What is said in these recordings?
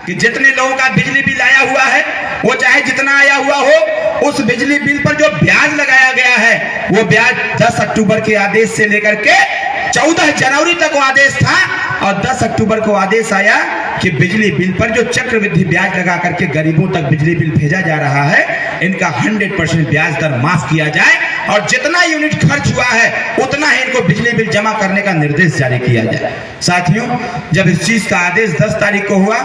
कि जितने लोगों का बिजली बिल आया हुआ है, वो चाहे जितना आया हुआ हो, उस बिजली बिल पर जो ब्याज लगाया गया है वो ब्याज 10 अक्टूबर के आदेश से लेकर के 14 जनवरी तक वो आदेश था और 10 अक्टूबर को आदेश आया कि बिजली बिल पर जो चक्रवृद्धि ब्याज लगा करके गरीबों तक बिजली बिल भेजा जा रहा है, इनका 100% ब्याज दर माफ किया जाए और जितना यूनिट खर्च हुआ है उतना ही इनको बिजली बिल जमा करने का निर्देश जारी किया जाए। साथियों, जब इस चीज का आदेश 10 तारीख को हुआ,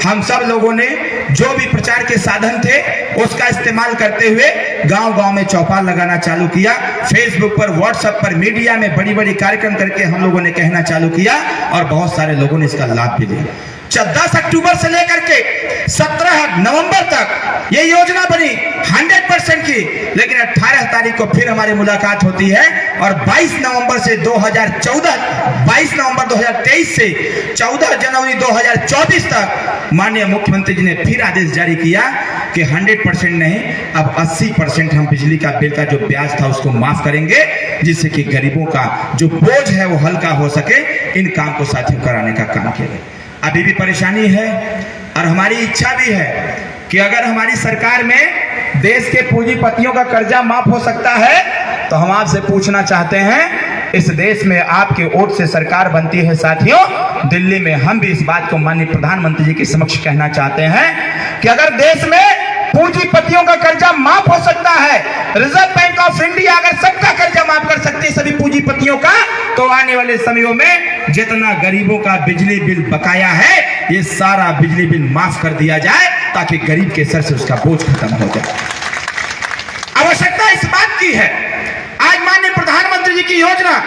हम सब लोगों ने जो भी प्रचार के साधन थे उसका इस्तेमाल करते हुए गांव-गांव में चौपाल लगाना चालू किया। फेसबुक पर, व्हाट्सएप पर, मीडिया में बड़ी बड़ी कार्यक्रम करके हम लोगों ने कहना चालू किया और बहुत सारे लोगों ने इसका लाभ भी लिया। 10 अक्टूबर से लेकर के 17 नवंबर तक ये योजना बनी 100% की, लेकिन 18 तारीख को फिर हमारी मुलाकात होती है और 22 नवंबर 2023 से 14 जनवरी 2024 तक माननीय मुख्यमंत्री जी ने फिर आदेश जारी किया कि 100% नहीं, अब 80% हम बिजली का बिल का जो ब्याज था उसको माफ करेंगे, जिससे कि गरीबों का जो बोझ है वो हल्का हो सके। इन काम को साथियों कराने का काम किया। अभी भी परेशानी है और हमारी इच्छा भी है कि अगर हमारी सरकार में देश के पूंजीपतियों का कर्जा माफ हो सकता है तो हम आपसे पूछना चाहते हैं, इस देश में आपके वोट से सरकार बनती है साथियों। दिल्ली में हम भी इस बात को माननीय प्रधानमंत्री जी के समक्ष कहना चाहते हैं कि अगर देश में पूंजीपतियों का कर्जा माफ हो सकता है, रिजर्व बैंक ऑफ इंडिया अगर सबका कर्जा माफ कर सकती है सभी पूंजीपतियों का, तो आने वाले समयों में जितना गरीबों का बिजली बिल बकाया है ये सारा बिजली बिल माफ कर दिया जाए ताकि गरीब के सर से उसका बोझ खत्म हो जाए। आवश्यकता इस बात की है, आज माननीय प्रधानमंत्री जी की योजना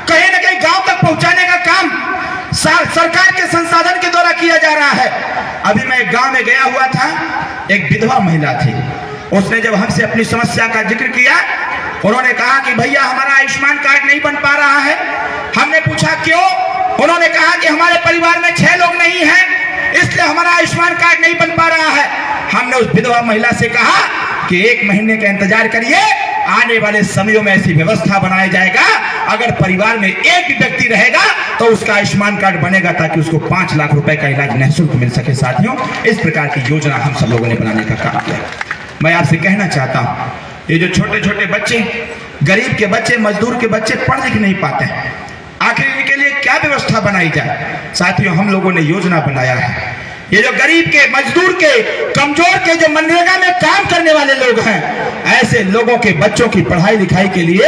कहीं ना कहीं गांव तक पहुंचाने का काम सरकार के संसाधन के द्वारा किया जा रहा है। अभी मैं एक गांव में गया हुआ था, एक विधवा महिला थी, उसने जब हमसे अपनी समस्या का जिक्र किया, उन्होंने कहा कि भैया हमारा आयुष्मान कार्ड नहीं बन पा रहा है। हमने पूछा क्यों? उन्होंने कहा कि हमारे परिवार में 6 लोग नहीं हैं, इसलिए हमारा आयुष्मान कार्ड नहीं बन पा रहा है। हमने उस विधवा महिला से कहा कि 1 महीने का इंतजार करिए, आने वाले समयों में ऐसी व्यवस्था बनाया जाएगा, अगर परिवार में एक भी व्यक्ति रहेगा तो उसका आयुष्मान कार्ड बनेगा ताकि उसको 5 लाख रुपए का इलाज निःशुल्क मिल सके। साथियों, इस प्रकार की योजना हम सब लोगों ने बनाने का काम किया। मैं आपसे कहना चाहता हूं, ये जो छोटे छोटे बच्चे, गरीब के बच्चे, मजदूर के बच्चे पढ़ लिख नहीं पाते हैं, आखिर इनके लिए क्या व्यवस्था बनाई जाए? साथियों, हम लोगों ने योजना बनाया है। ये जो गरीब के, मजदूर के, कमजोर के, जो मनरेगा में काम करने वाले लोग हैं, ऐसे लोगों के बच्चों की पढ़ाई लिखाई के लिए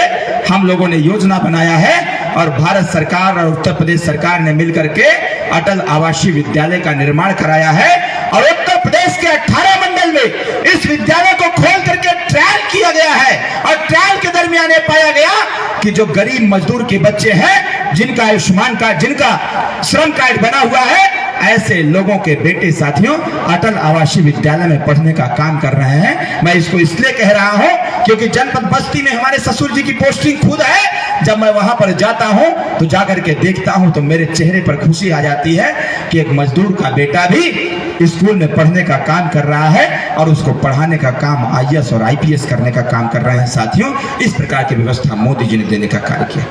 हम लोगों ने योजना बनाया है और भारत सरकार और उत्तर प्रदेश सरकार ने मिलकर के अटल आवासीय विद्यालय का निर्माण कराया है और उत्तर प्रदेश के 18 मंडल में इस विद्यालय को खोल करके ट्रायल किया गया है और ट्रायल के दरमियान ये पाया गया कि जो गरीब मजदूर के बच्चे हैं, जिनका आयुष्मान कार्ड, जिनका श्रम कार्ड बना हुआ है, ऐसे लोगों के बेटे साथियों अटल आवासीय विद्यालय में पढ़ने का काम कर रहे हैं। मैं इसको इसलिए कह रहा हूं क्योंकि जनपद बस्ती में हमारे ससुर जी की पोस्टिंग खुद है। जब मैं वहां पर जाता हूं तो जाकर के देखता हूं तो मेरे चेहरे पर खुशी आ जाती है कि एक मजदूर का बेटा भी स्कूल में पढ़ने का काम कर रहा है और उसको पढ़ाने का काम IAS और IPS करने का काम कर रहे हैं। साथियों, इस प्रकार की व्यवस्था मोदी जी ने देने का कार्य किया।